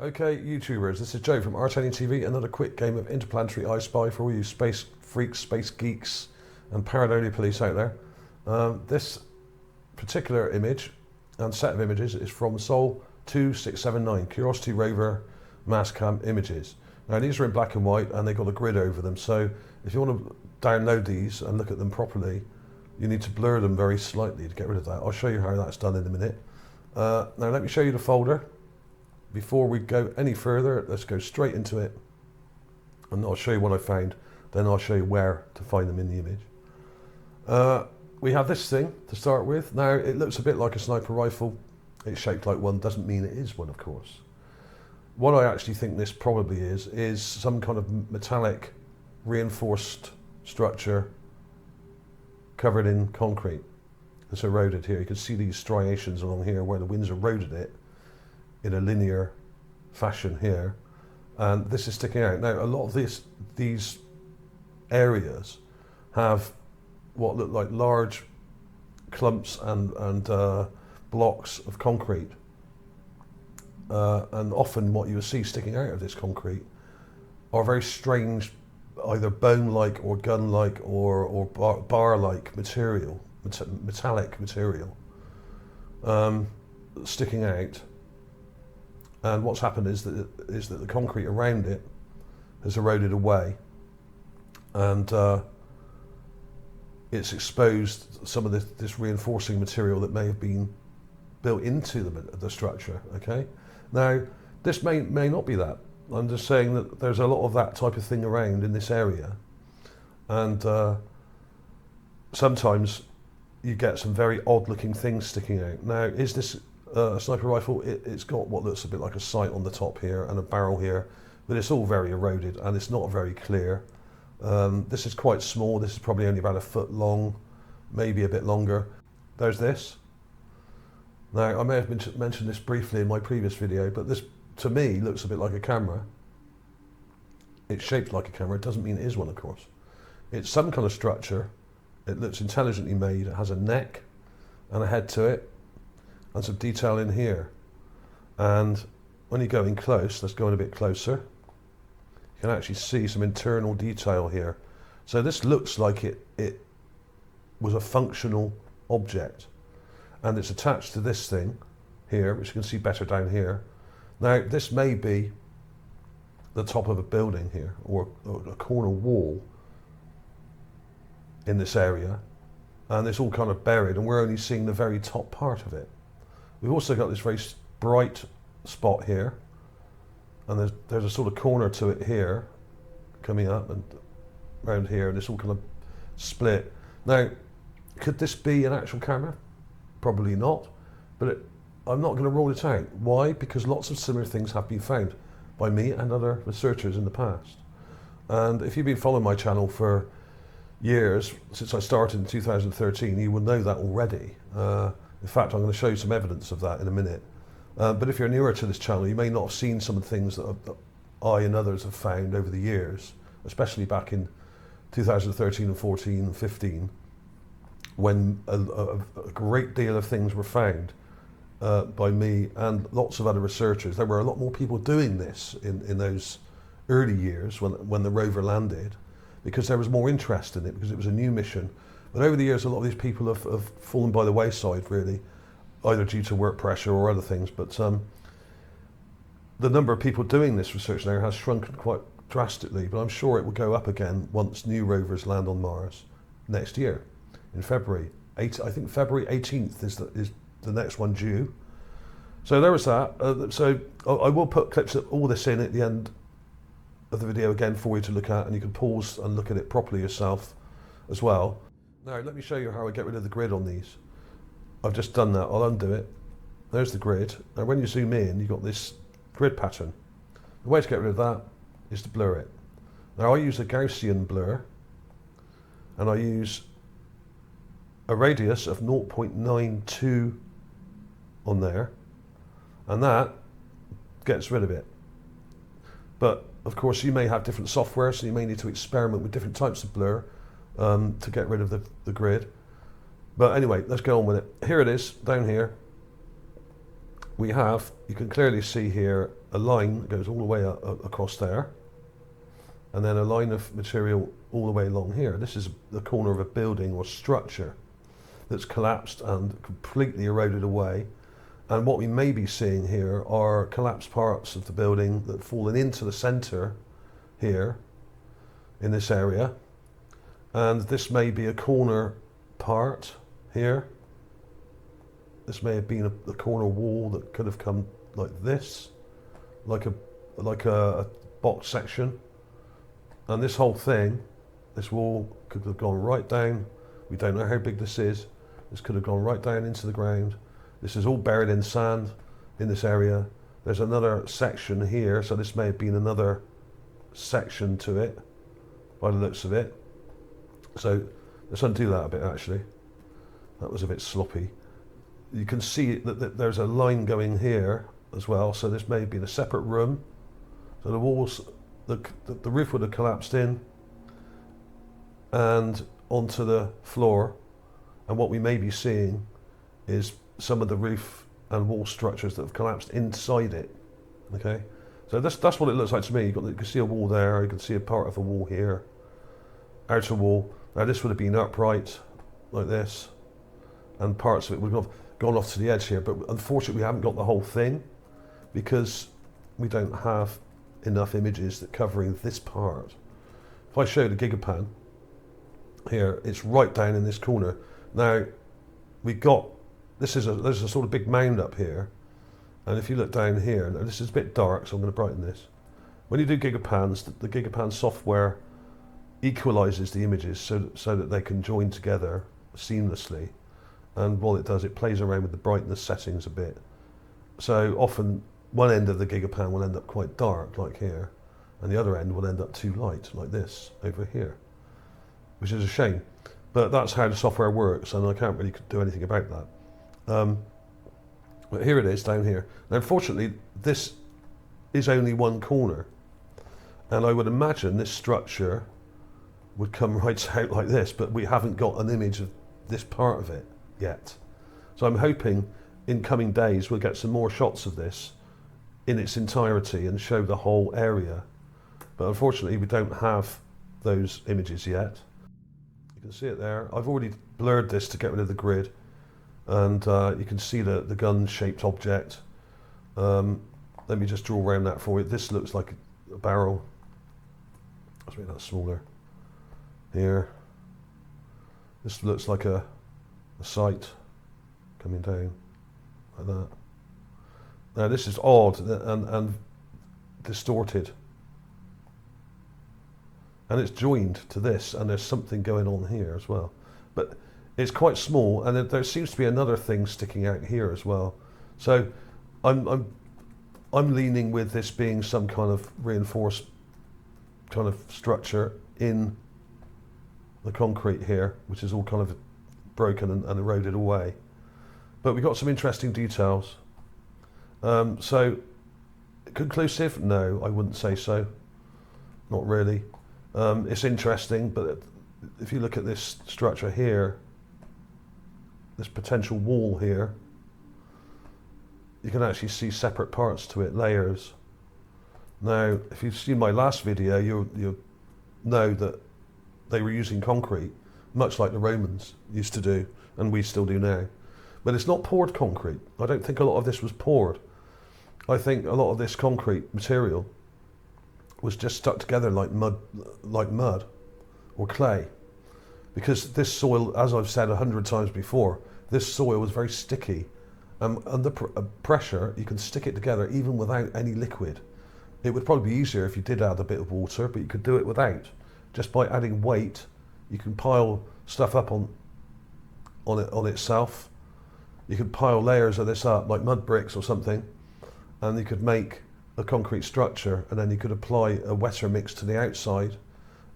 Okay, YouTubers, this is Joe from ArtAlienTV. Another quick game of Interplanetary I Spy for all you space freaks, space geeks, and pareidolia police out there. This particular image and set of images is from Sol 2679 Curiosity Rover mass cam images. Now these are in black and white and they've got a grid over them, so if you want to download these and look at them properly, you need to blur them very slightly to get rid of that. I'll show you how that's done in a minute. Now let me show you the folder. Before we go any further, let's go straight into it and I'll show you what I found, then I'll show you where to find them in the image. We have this thing to start with. Now it looks a bit like a sniper rifle. It's shaped like one, doesn't mean it is one, of course. What I actually think this probably is some kind of metallic reinforced structure covered in concrete. It's eroded here. You can see these striations along here where the winds eroded it in a linear fashion here, and this is sticking out. Now a lot of these areas have what look like large clumps and blocks of concrete, and often what you see sticking out of this concrete are very strange, either bone-like or gun-like or bar-like material, metallic material sticking out. And what's happened is that the concrete around it has eroded away, and it's exposed some of this reinforcing material that may have been built into the structure. Okay, now this may not be that. I'm just saying that there's a lot of that type of thing around in this area, and sometimes you get some very odd-looking things sticking out. Now, is this a sniper rifle? It's got what looks a bit like a sight on the top here and a barrel here, but it's all very eroded and it's not very clear. This is quite small. This is probably only about a foot long, maybe a bit longer. There's this. Now I may have mentioned this briefly in my previous video, but this to me looks a bit like a camera. It's shaped like a camera. It doesn't mean it is one, of course. It's some kind of structure. It looks intelligently made. It has a neck and a head to it, and some detail in here. And when you go in close, let's go in a bit closer, you can actually see some internal detail here. So this looks like it was a functional object, and it's attached to this thing here, which you can see better down here. Now this may be the top of a building here, or a corner wall in this area, and it's all kind of buried and we're only seeing the very top part of it. We've also got this very bright spot here, and there's a sort of corner to it here, coming up and around here, and it's all kind of split. Now, could this be an actual camera? Probably not, but I'm not going to rule it out. Why? Because lots of similar things have been found by me and other researchers in the past. And if you've been following my channel for years, since I started in 2013, you will know that already. In fact, I'm going to show you some evidence of that in a minute. But if you're newer to this channel, you may not have seen some of the things that I and others have found over the years, especially back in 2013 and 14 and 15, when a great deal of things were found by me and lots of other researchers. There were a lot more people doing this in those early years when the rover landed, because there was more interest in it, because it was a new mission. But over the years, a lot of these people have fallen by the wayside, really, either due to work pressure or other things. But the number of people doing this research now has shrunken quite drastically, but I'm sure it will go up again once new rovers land on Mars next year, in February. I think February 18th is the next one due. So there was that. So I will put clips of all this in at the end of the video again for you to look at, and you can pause and look at it properly yourself as well. Now let me show you how I get rid of the grid on these. I've just done that. I'll undo it. There's the grid. Now when you zoom in, you've got this grid pattern. The way to get rid of that is to blur it. Now I use a Gaussian blur, and I use a radius of 0.92 on there, and that gets rid of it. But of course you may have different software, so you may need to experiment with different types of blur to get rid of the grid. But anyway, let's go on with it. Here it is, down here. we have, you can clearly see here a line that goes all the way across there, and then a line of material all the way along here. This is the corner of a building or structure that's collapsed and completely eroded away. And what we may be seeing here are collapsed parts of the building that have fallen into the centre here in this area. And this may be a corner part here. This may have been a corner wall that could have come like this, like a box section. And this whole thing, this wall could have gone right down. We don't know how big this is. This could have gone right down into the ground. This is all buried in sand in this area. There's another section here, so this may have been another section to it by the looks of it. So let's undo that a bit actually. That was a bit sloppy. You can see that there's a line going here as well, so this may have been a separate room. So the walls, the roof would have collapsed in and onto the floor, and what we may be seeing is some of the roof and wall structures that have collapsed inside it. Okay, so that's what it looks like to me. You can see a wall there, you can see a part of a wall here, outer wall. Now this would have been upright like this, and parts of it would have gone off to the edge here, but unfortunately we haven't got the whole thing because we don't have enough images that covering this part. If I show the GIGApan here, it's right down in this corner. Now we've got, there's a sort of big mound up here, and if you look down here, now this is a bit dark, so I'm going to brighten this. When you do GIGApans, the GIGApan software equalizes the images so that they can join together seamlessly. And what it does, it plays around with the brightness settings a bit. So often one end of the GIGApan will end up quite dark, like here, and the other end will end up too light, like this, over here, which is a shame. But that's how the software works, and I can't really do anything about that. But here it is, down here. Now, unfortunately, this is only one corner, and I would imagine this structure would come right out like this, but we haven't got an image of this part of it yet. So I'm hoping in coming days we'll get some more shots of this in its entirety and show the whole area. But unfortunately we don't have those images yet. You can see it there. I've already blurred this to get rid of the grid, and you can see the gun-shaped object. Let me just draw around that for you. This looks like a barrel. Let's make that smaller. Here. This looks like a sight coming down like that. Now this is odd and distorted, and it's joined to this, and there's something going on here as well, but it's quite small, and there seems to be another thing sticking out here as well. So I'm leaning with this being some kind of reinforced kind of structure in the concrete here, which is all kind of broken and eroded away. But we got some interesting details. So conclusive? No, I wouldn't say so. Not really. It's interesting, but if you look at this structure here, this potential wall here, you can actually see separate parts to it, layers. Now, if you've seen my last video, you'll know that they were using concrete, much like the Romans used to do, and we still do now. But it's not poured concrete. I don't think a lot of this was poured. I think a lot of this concrete material was just stuck together like mud or clay. Because this soil, as I've said 100 times before, this soil was very sticky. Under pressure, you can stick it together even without any liquid. It would probably be easier if you did add a bit of water, but you could do it without. Just by adding weight, you can pile stuff up on itself. You could pile layers of this up, like mud bricks or something, and you could make a concrete structure, and then you could apply a wetter mix to the outside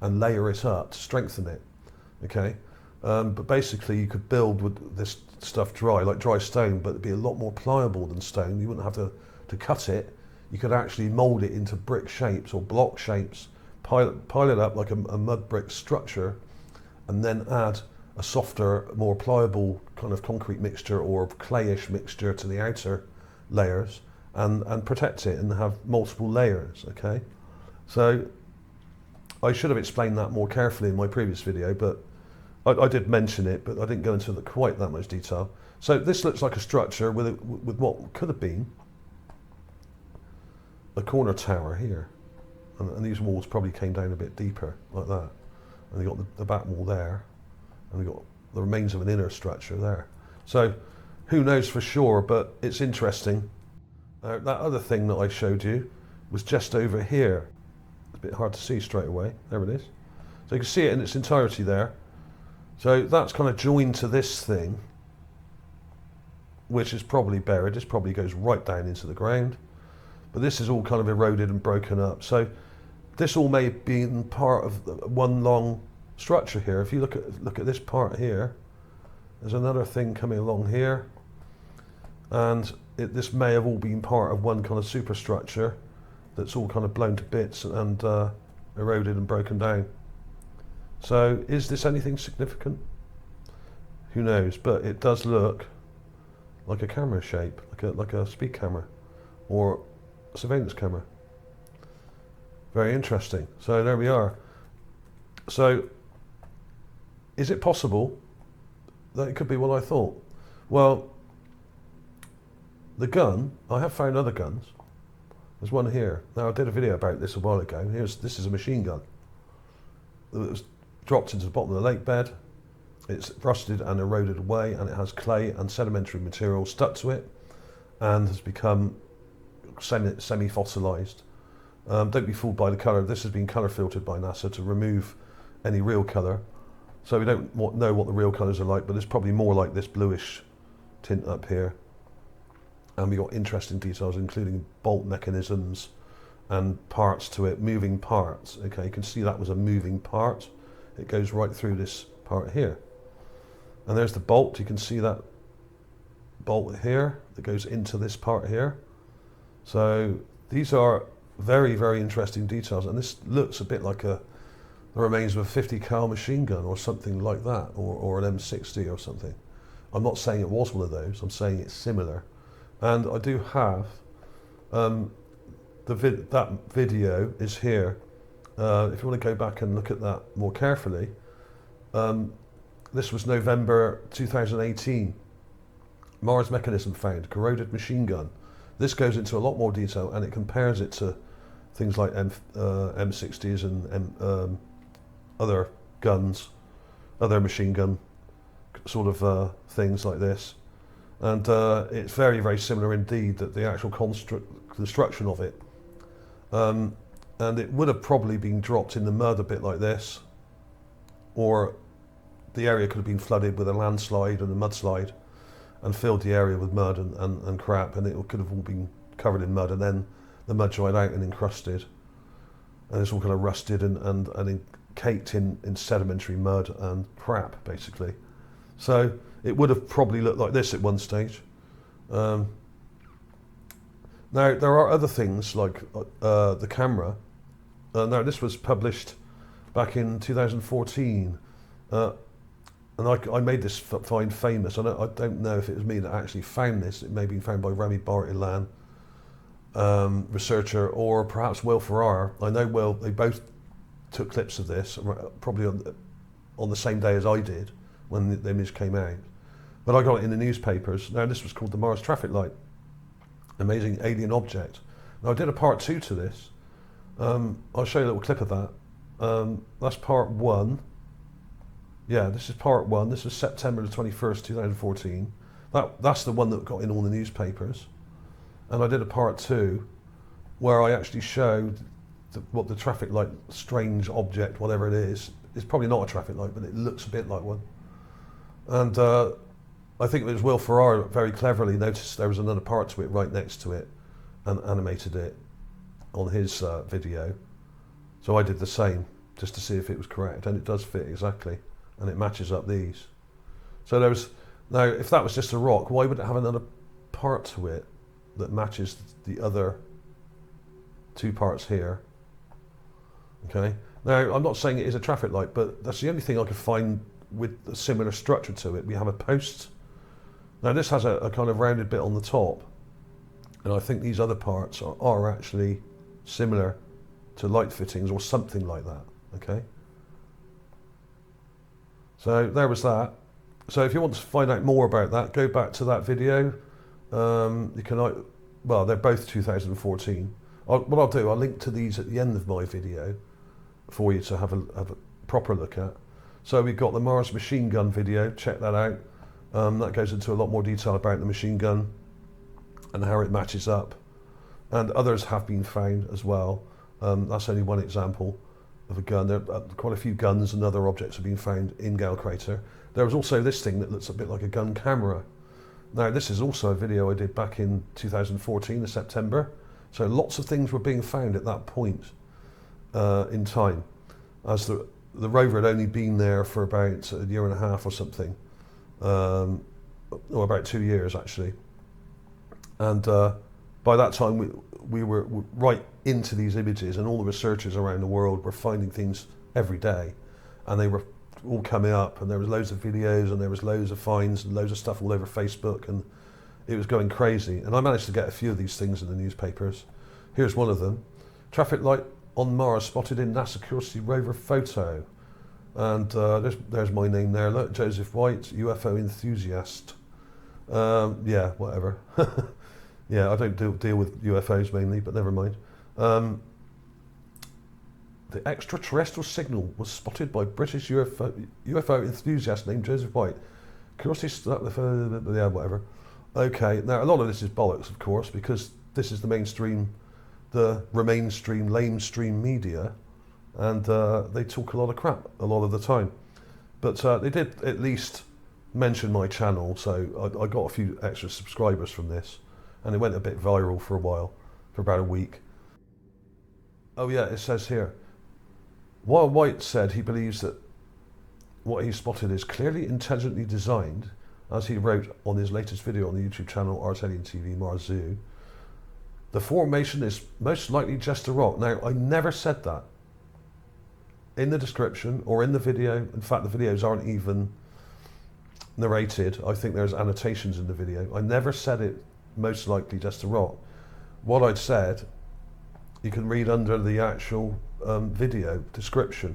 and layer it up to strengthen it. Okay, but basically you could build with this stuff dry, like dry stone, but it'd be a lot more pliable than stone. You wouldn't have to cut it. You could actually mold it into brick shapes or block shapes, pile it up like a mud brick structure, and then add a softer, more pliable kind of concrete mixture or clayish mixture to the outer layers and protect it and have multiple layers, okay? So I should have explained that more carefully in my previous video, but I did mention it, but I didn't go into quite that much detail. So this looks like a structure with what could have been a corner tower here. And these walls probably came down a bit deeper, like that. And you got the back wall there, and you got the remains of an inner structure there. So who knows for sure, but it's interesting. That other thing that I showed you was just over here. It's a bit hard to see straight away. There it is. So you can see it in its entirety there. So that's kind of joined to this thing, which is probably buried. This probably goes right down into the ground. But this is all kind of eroded and broken up. So this all may have been part of one long structure here. If you look at this part here, there's another thing coming along here. And this may have all been part of one kind of superstructure that's all kind of blown to bits and eroded and broken down. So is this anything significant? Who knows, but it does look like a camera shape, like a speed camera or a surveillance camera. Very interesting. So there we are. So is it possible that it could be what I thought? Well, the gun, I have found other guns. There's one here. Now I did a video about this a while ago. This is a machine gun. It was dropped into the bottom of the lake bed. It's rusted and eroded away, and it has clay and sedimentary material stuck to it and has become semi-fossilized. Don't be fooled by the colour. This has been colour filtered by NASA to remove any real colour. So we don't know what the real colours are like, but it's probably more like this bluish tint up here. And we got interesting details, including bolt mechanisms and parts to it, moving parts. Okay, you can see that was a moving part. It goes right through this part here. And there's the bolt. You can see that bolt here that goes into this part here. So these are very, very interesting details. And this looks a bit like the remains of a 50 cal machine gun or something like that, or an M60 or something. I'm not saying it was one of those. I'm saying it's similar. And I do have that video is here. If you want to go back and look at that more carefully, this was November 2018. Mars mechanism found, corroded machine gun. This goes into a lot more detail, and it compares it to things like M60s and other guns, other machine gun sort of things like this. And it's very, very similar indeed, that the actual construction of it. And it would have probably been dropped in the mud a bit like this, or the area could have been flooded with a landslide and a mudslide and filled the area with mud and crap, and it could have all been covered in mud, and then the mud dried out and encrusted. And it's all kind of rusted and caked in sedimentary mud and crap, basically. So it would have probably looked like this at one stage. Now, there are other things like the camera. Now, this was published back in 2014. And I made this find famous. I don't know if it was me that actually found this. It may have been found by Rami Bartilan, researcher, or perhaps Will Ferrar. I know Will, they both took clips of this, probably on the same day as I did, when the image came out. But I got it in the newspapers. Now, this was called the Mars Traffic Light, amazing alien object. Now, I did a part 2 to this. I'll show you a little clip of that. That's part 1. Yeah, this is part 1. This is September the 21st, 2014. That's the one that got in all the newspapers. And I did a part 2 where I actually showed what the traffic light, strange object, whatever it is. It's probably not a traffic light, but it looks a bit like one. And I think it was Will Ferrar very cleverly noticed there was another part to it right next to it and animated it on his video. So I did the same just to see if it was correct, and it does fit exactly, and it matches up these. So now if that was just a rock, why would it have another part to it that matches the other 2 parts here? Okay. Now, I'm not saying it is a traffic light, but that's the only thing I could find with a similar structure to it. We have a post. Now, this has a kind of rounded bit on the top, And I think these other parts are actually similar to light fittings or something like that, okay? So there was that. So if you want to find out more about that, go back to that video. You can, well, they're both 2014. What I'll do, I'll link to these at the end of my video for you to have a proper look at. So we've got the Mars machine gun video, check that out. That goes into a lot more detail about the machine gun and how it matches up. And others have been found as well. That's only one example of a gun. There are quite a few guns and other objects have been found in Gale Crater. There was also this thing that looks a bit like a gun camera. Now this is also a video I did back in 2014 in September. So lots of things were being found at that point in time, as the rover had only been there for about a year and a half or something, or about 2 years actually. And by that time we were right into these images, and all the researchers around the world were finding things every day, and they were all coming up, and there was loads of videos and there was loads of finds and loads of stuff all over Facebook, and it was going crazy. And I managed to get a few of these things in the newspapers. Here's one of them. Traffic light on Mars spotted in NASA Curiosity Rover photo. And there's my name there. Look, Joseph White, UFO enthusiast. Yeah, whatever. Yeah, I don't deal with UFOs mainly, but never mind. The extraterrestrial signal was spotted by British UFO enthusiast named Joseph White. Curiosity, yeah, whatever. Okay, now a lot of this is bollocks, of course, because this is the mainstream, the remainstream, lamestream media, and they talk a lot of crap a lot of the time. But they did at least mention my channel, so I got a few extra subscribers from this, and it went a bit viral for a while, for about a week. Oh yeah, it says here, while White said he believes that what he spotted is clearly intelligently designed, as he wrote on his latest video on the YouTube channel ArtAlienTV Mars Zoo, the formation is most likely just a rock. Now, I never said that in the description or in the video. In fact, the videos aren't even narrated. I think there's annotations in the video. I never said it most likely just a rock. What I'd said, you can read under the actual video description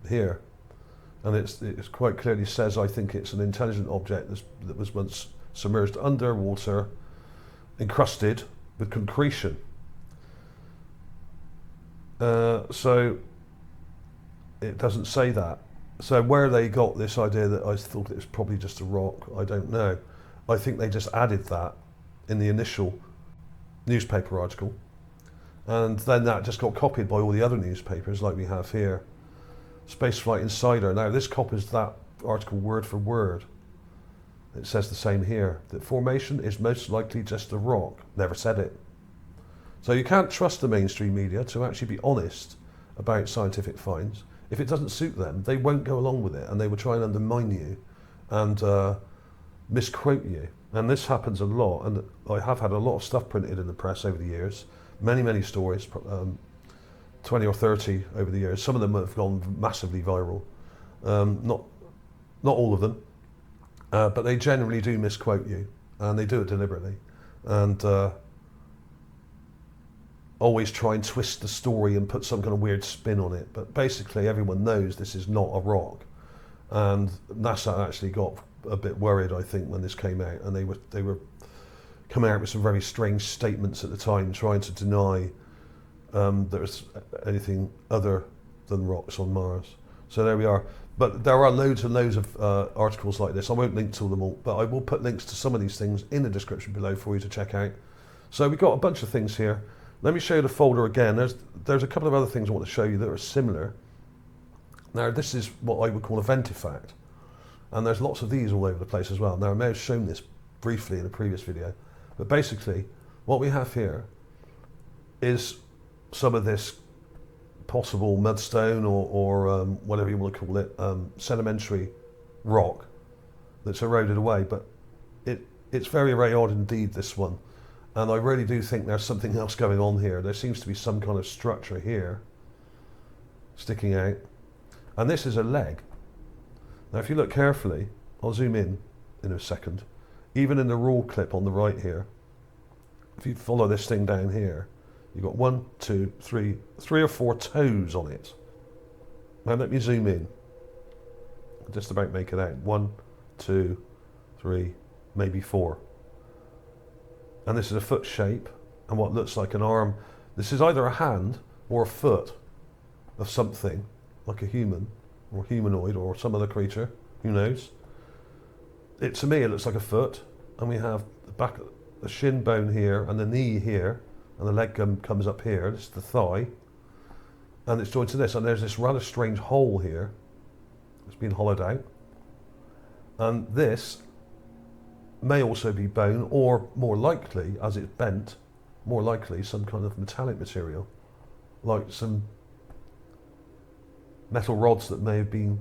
here. And it quite clearly says, I think it's an intelligent object that was once submerged underwater, encrusted with concretion. So it doesn't say that. So where they got this idea that I thought it was probably just a rock, I don't know. I think they just added that in the initial newspaper article. And then that just got copied by all the other newspapers like we have here. Spaceflight Insider. Now this copies that article word for word. It says the same here. The formation is most likely just a rock. Never said it. So you can't trust the mainstream media to actually be honest about scientific finds. If it doesn't suit them, they won't go along with it, and they will try and undermine you and misquote you. And this happens a lot, and I have had a lot of stuff printed in the press over the years. Many stories, 20 or 30 over the years. Some of them have gone massively viral. Not all of them, but they generally do misquote you, and they do it deliberately, and always try and twist the story and put some kind of weird spin on it. But basically, everyone knows this is not a rock, and NASA actually got a bit worried, I think, when this came out, and they were coming out with some very strange statements at the time, trying to deny there was anything other than rocks on Mars. So there we are. But there are loads and loads of articles like this. I won't link to them all, but I will put links to some of these things in the description below for you to check out. So we've got a bunch of things here. Let me show you the folder again. There's a couple of other things I want to show you that are similar. Now this is what I would call a ventifact. And there's lots of these all over the place as well. Now I may have shown this briefly in a previous video, but basically what we have here is some of this possible mudstone or whatever you want to call it, sedimentary rock that's eroded away, but it's very, very odd indeed, this one. And I really do think there's something else going on here. There seems to be some kind of structure here sticking out. And this is a leg. Now if you look carefully, I'll zoom in a second, even in the raw clip on the right here, if you follow this thing down here, you've got 1, 2, 3, 3 or 4 toes on it. Now let me zoom in. Just about make it out. 1, 2, 3, maybe 4. And this is a foot shape and what looks like an arm. This is either a hand or a foot of something, like a human or humanoid or some other creature, who knows. To me it looks like a foot, and we have the back, the shin bone here and the knee here, and the leg comes up here. This is the thigh, and it's joined to this, and there's this rather strange hole here. It's been hollowed out, and this may also be bone, or more likely, as it's bent, more likely some kind of metallic material, like some metal rods that may have been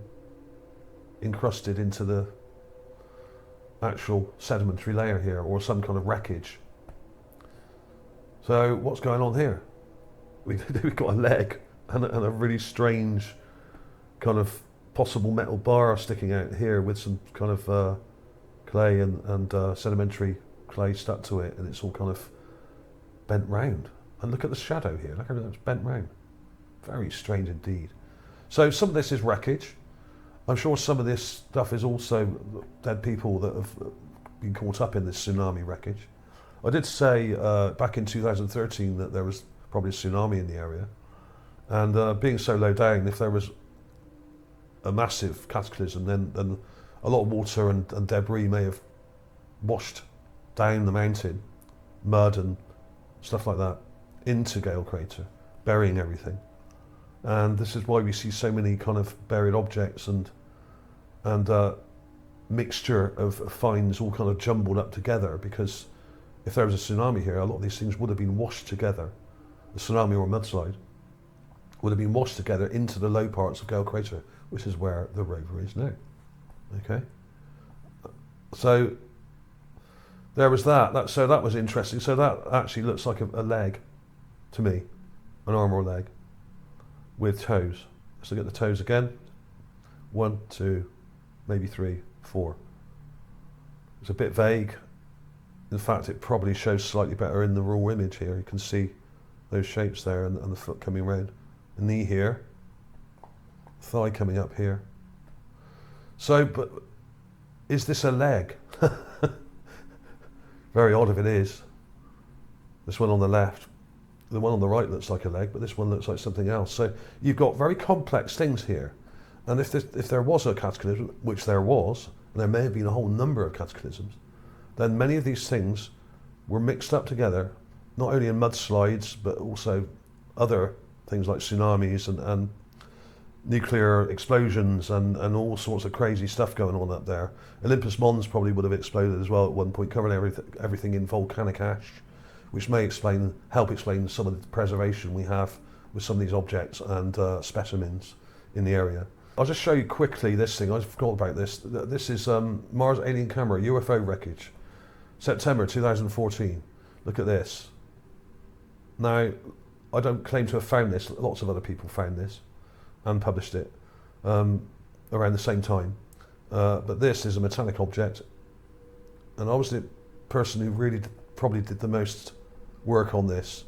encrusted into the actual sedimentary layer here, or some kind of wreckage. So what's going on here? We've got a leg and a really strange kind of possible metal bar sticking out here with some kind of clay and sedimentary clay stuck to it, and it's all kind of bent round. And look at the shadow here, look how it's bent round. Very strange indeed. So some of this is wreckage. I'm sure some of this stuff is also dead people that have been caught up in this tsunami wreckage. I did say back in 2013 that there was probably a tsunami in the area, and being so low down, if there was a massive cataclysm, then a lot of water and debris may have washed down the mountain, mud and stuff like that, into Gale Crater, burying everything. And this is why we see so many kind of buried objects and mixture of finds all kind of jumbled up together, because if there was a tsunami here, a lot of these things would have been washed together. The tsunami or mudslide would have been washed together into the low parts of Gale Crater, which is where the rover is now. Okay, so there was that. So that was interesting. So that actually looks like a leg to me, an arm or leg with toes. Let's look at the toes again. 1, 2, maybe 3, 4. It's a bit vague. In fact, it probably shows slightly better in the raw image here. You can see those shapes there, and the foot coming around. The knee here, thigh coming up here. So, but is this a leg? Very odd if it is. This one on the left, the one on the right looks like a leg, but this one looks like something else. So you've got very complex things here. And if there was a cataclysm, which there was, and there may have been a whole number of cataclysms, then many of these things were mixed up together, not only in mudslides, but also other things like tsunamis and nuclear explosions and all sorts of crazy stuff going on up there. Olympus Mons probably would have exploded as well at one point, covering everything in volcanic ash, which may help explain some of the preservation we have with some of these objects and specimens in the area. I'll just show you quickly this thing. I forgot about this. This is Mars Alien Camera UFO wreckage, September 2014. Look at this. Now, I don't claim to have found this. Lots of other people found this and published it around the same time. But this is a metallic object, and I was the person who really probably did the most work on this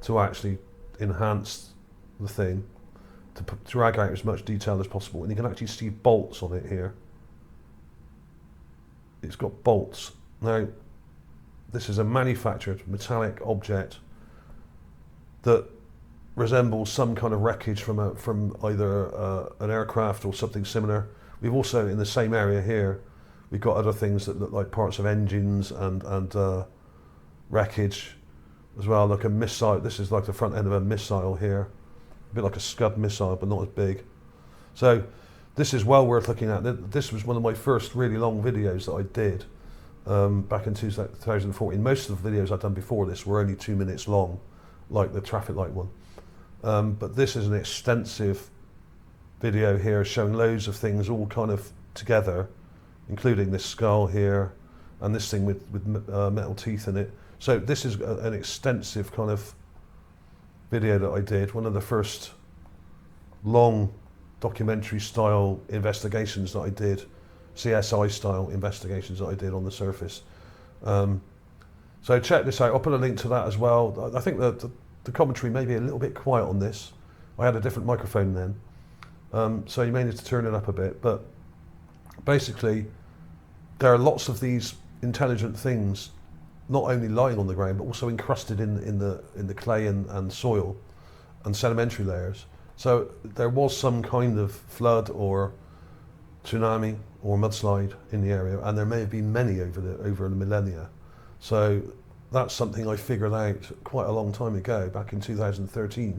to actually enhance the thing, to drag out as much detail as possible. And you can actually see bolts on it here. It's got bolts. Now, this is a manufactured metallic object that resembles some kind of wreckage from either an aircraft or something similar. We've also, in the same area here, we've got other things that look like parts of engines and wreckage as well, like a missile. This is like the front end of a missile here, a bit like a Scud missile, but not as big. So this is well worth looking at. This was one of my first really long videos that I did back in 2014. Most of the videos I'd done before this were only 2 minutes long, like the traffic light one. But this is an extensive video here showing loads of things all kind of together, including this skull here and this thing with metal teeth in it. So this is an extensive kind of video that I did, one of the first long documentary style investigations that I did, CSI style investigations that I did on the surface. So check this out. I'll put a link to that as well. I think that the commentary may be a little bit quiet on this. I had a different microphone then, so you may need to turn it up a bit. But basically, there are lots of these intelligent things, not only lying on the ground, but also encrusted in the clay and soil and sedimentary layers. So there was some kind of flood or tsunami or mudslide in the area, and there may have been many over the millennia. So that's something I figured out quite a long time ago, back in 2013,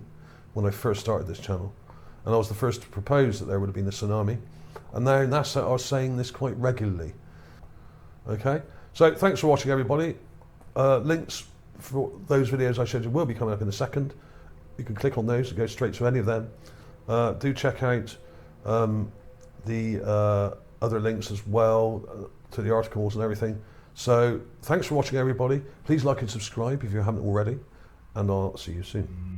when I first started this channel. And I was the first to propose that there would have been a tsunami. And now NASA are saying this quite regularly. Okay, so thanks for watching, everybody. Links for those videos I showed you will be coming up in a second. You can click on those and go straight to any of them. Do check out the other links as well to the articles and everything. So thanks for watching, everybody. Please like and subscribe if you haven't already, and I'll see you soon.